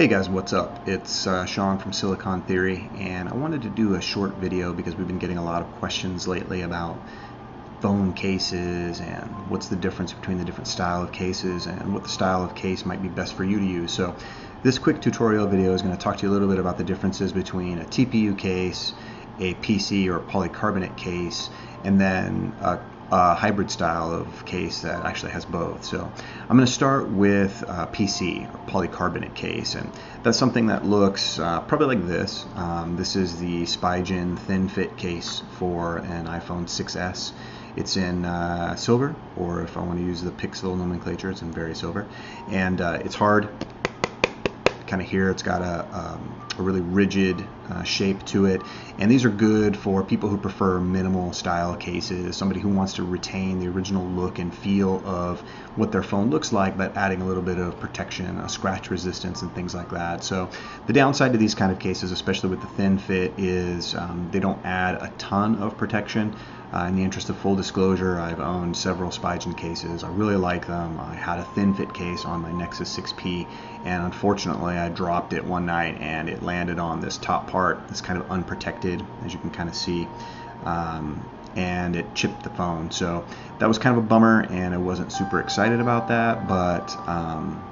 Hey guys, what's up? It's Shawn from Silicon Theory, and I wanted to do a short video because we've been getting a lot of questions lately about phone cases and what's the difference between the different style of cases and what the style of case might be best for you to use. So this quick tutorial video is going to talk to you a little bit about the differences between a TPU case, a PC or polycarbonate case, and then a hybrid style of case that actually has both. So I'm going to start with PC, or polycarbonate case, and that's something that looks probably like this. This is the Spigen thin fit case for an iPhone 6s. It's in silver, or if I want to use the pixel nomenclature, it's in very silver, and it's hard. Kind of here, it's got a really rigid shape to it, and these are good for people who prefer minimal style cases, somebody who wants to retain the original look and feel of what their phone looks like, but adding a little bit of protection, scratch resistance, and things like that. So the downside to these kind of cases, especially with the thin fit, is they don't add a ton of protection. In the interest of full disclosure, I've owned several Spigen cases. I really like them. I had a thin fit case on my Nexus 6P, and unfortunately I dropped it one night and it landed on this top part. It's kind of unprotected, as you can kind of see, and it chipped the phone. So that was kind of a bummer, and I wasn't super excited about that, but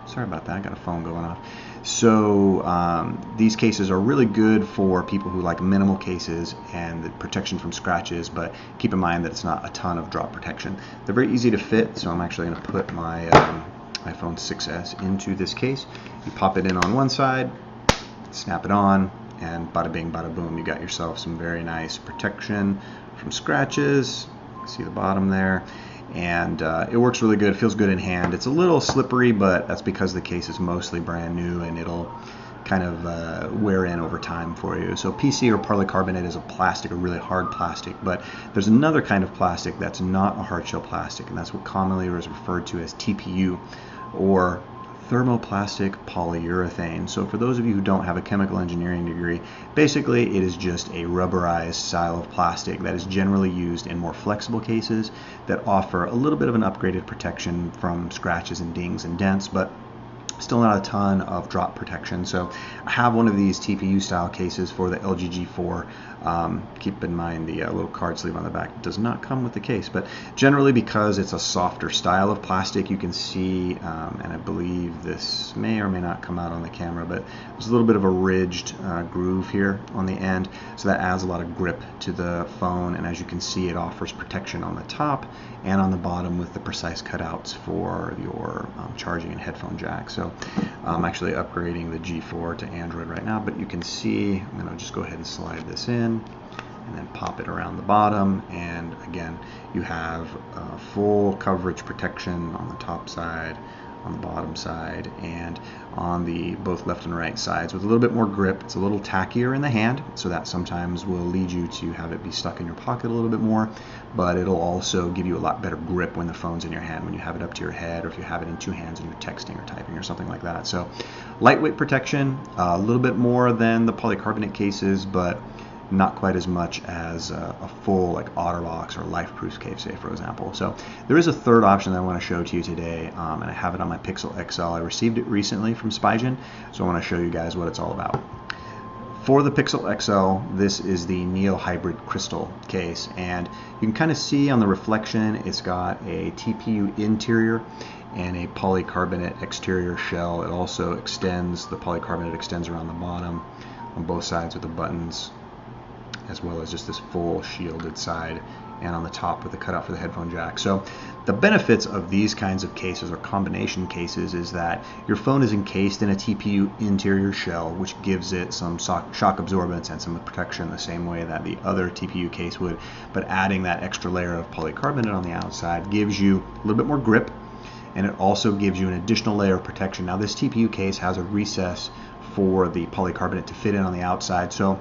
sorry about that, I got a phone going off. So these cases are really good for people who like minimal cases and the protection from scratches, but keep in mind that it's not a ton of drop protection. They're very easy to fit, so I'm actually going to put my iPhone 6s into this case. You pop it in on one side, snap it on, and bada bing, bada boom, you got yourself some very nice protection from scratches. See the bottom there, and it works really good. It feels good in hand. It's a little slippery, but that's because the case is mostly brand new and it'll kind of wear in over time for you. So PC or polycarbonate is a plastic, a really hard plastic, but there's another kind of plastic that's not a hard shell plastic, and that's what commonly is referred to as TPU, or thermoplastic polyurethane. So for those of you who don't have a chemical engineering degree, basically it is just a rubberized style of plastic that is generally used in more flexible cases that offer a little bit of an upgraded protection from scratches and dings and dents, but still not a ton of drop protection. So I have one of these TPU style cases for the LG G4. Keep in mind the little card sleeve on the back does not come with the case, but generally because it's a softer style of plastic, you can see, and I believe this may or may not come out on the camera, but there's a little bit of a ridged groove here on the end, so that adds a lot of grip to the phone, and as you can see, it offers protection on the top and on the bottom with the precise cutouts for your charging and headphone jack. So I'm actually upgrading the G4 to Android right now, but you can see, I'm going to just go ahead and slide this in and then pop it around the bottom, and again you have full coverage protection on the top side, on the bottom side, and on the both left and right sides with a little bit more grip. It's a little tackier in the hand, so that sometimes will lead you to have it be stuck in your pocket a little bit more, but it'll also give you a lot better grip when the phone's in your hand, when you have it up to your head, or if you have it in two hands and you're texting or typing or something like that. So lightweight protection, a little bit more than the polycarbonate cases, but not quite as much as a full like OtterBox or LifeProof case, say, for example. So there is a third option that I want to show to you today, and I have it on my Pixel XL. I received it recently from Spigen, so I want to show you guys what it's all about. For the Pixel XL, this is the Neo Hybrid Crystal case, and you can kind of see on the reflection it's got a TPU interior and a polycarbonate exterior shell. It also extends, the polycarbonate extends around the bottom on both sides with the buttons, as well as just this full shielded side, and on the top with the cutout for the headphone jack. So the benefits of these kinds of cases, or combination cases, is that your phone is encased in a TPU interior shell, which gives it some shock absorbance and some protection the same way that the other TPU case would, but adding that extra layer of polycarbonate on the outside gives you a little bit more grip, and it also gives you an additional layer of protection. Now this TPU case has a recess for the polycarbonate to fit in on the outside, so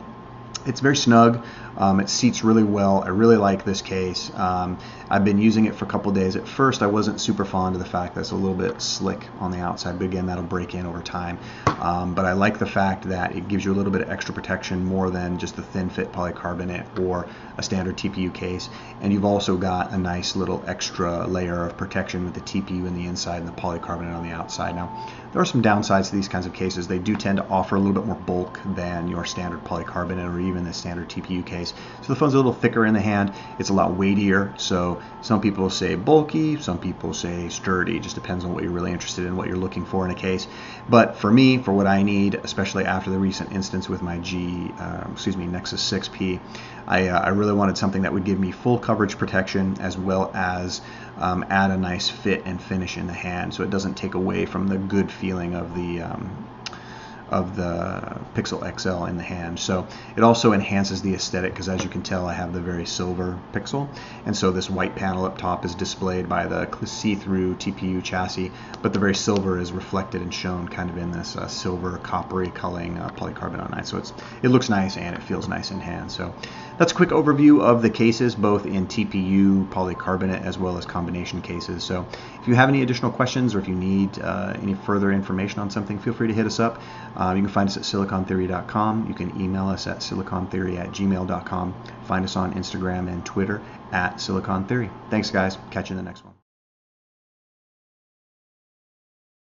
It's very snug. It seats really well. I really like this case. I've been using it for a couple days. At first, I wasn't super fond of the fact that it's a little bit slick on the outside, but again, that'll break in over time. But I like the fact that it gives you a little bit of extra protection, more than just the thin fit polycarbonate or a standard TPU case. And you've also got a nice little extra layer of protection with the TPU in the inside and the polycarbonate on the outside. Now, there are some downsides to these kinds of cases. They do tend to offer a little bit more bulk than your standard polycarbonate or even the standard TPU case. So the phone's a little thicker in the hand. It's a lot weightier. So some people say bulky, some people say sturdy. It just depends on what you're really interested in, what you're looking for in a case. But for me, for what I need, especially after the recent instance with my Nexus 6P, I really wanted something that would give me full coverage protection, as well as add a nice fit and finish in the hand, so it doesn't take away from the good feeling of the Pixel XL in the hand. So it also enhances the aesthetic, because as you can tell, I have the very silver Pixel, and so this white panel up top is displayed by the see-through TPU chassis, but the very silver is reflected and shown kind of in this silver coppery culling polycarbonate. So it looks nice and it feels nice in hand. So that's a quick overview of the cases, both in TPU, polycarbonate, as well as combination cases. So if you have any additional questions, or if you need any further information on something, feel free to hit us up. You can find us at silicontheory.com. You can email us at silicontheory@gmail.com. Find us on Instagram and Twitter at Silicon Theory. Thanks, guys. Catch you in the next one.